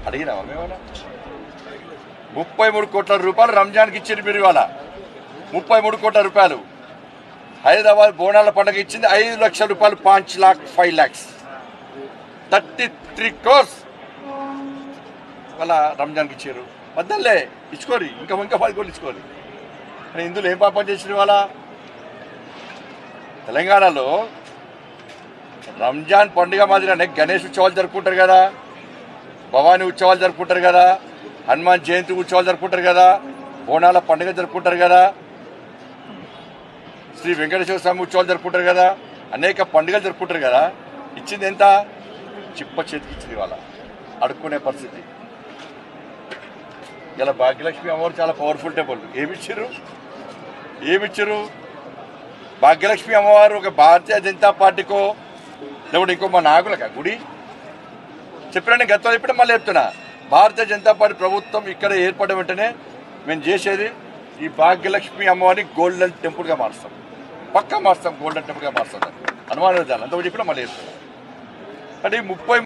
అడిగినావా మేమన్నా? 33 కోట్ల రూపాయలు రంజాన్కి ఇచ్చింది మీరు ఇవాళ. 33 కోట్ల రూపాయలు. హైదరాబాద్ బోనాల పండుగ ఇచ్చింది 5 లక్షల రూపాయలు. 5 लाख 5 lakhs 33 crores వాళ్ళ రంజాన్కి ఇచ్చారు. వద్దలే ఇచ్చుకోరు, ఇంకా 10 కోట్లు ఇచ్చుకోరు. కానీ ఇందులో ఏం పాపం చేసిన వాళ్ళ తెలంగాణలో రంజాన్ పండుగ మాదిరిగానే గణేష్ ఉత్సవాలు జరుపుకుంటారు కదా, భవానీ ఉత్సవాలు జరుపుకుంటారు కదా, హనుమాన్ జయంతి ఉత్సవాలు జరుపుకుంటారు కదా, బోనాల పండుగ జరుపుకుంటారు కదా, శ్రీ వెంకటేశ్వర స్వామి ఉత్సవాలు జరుపుకుంటారు కదా, అనేక పండుగలు జరుపుకుంటారు కదా. ఇచ్చింది ఎంత? చిప్ప చేతికి ఇచ్చింది వాళ్ళ అడుక్కునే పరిస్థితి. ఇలా భాగ్యలక్ష్మి అమ్మవారు చాలా పవర్ఫుల్ టెంపుల్. ఏమిచ్చారు? భాగ్యలక్ష్మి అమ్మవారు ఒక భారతీయ జనతా పార్టీకో లేకుంటే ఇంకో మా నాయకులకా గుడి చెప్పినా గతంలో ఇప్పుడు మళ్ళీ చెప్తున్నా. భారతీయ జనతా పార్టీ ప్రభుత్వం ఇక్కడ ఏర్పడిన వెంటనే మేము చేసేది ఈ భాగ్యలక్ష్మి అమ్మవారిని గోల్డెన్ టెంపుల్గా మారుస్తాం. పక్కా మారుస్తాం, గోల్డెన్ టెంపుల్గా మారుస్తాం. అనుమానం దాన్ని అంతకు చెప్పినా మళ్ళీ చెప్తున్నా. అంటే 30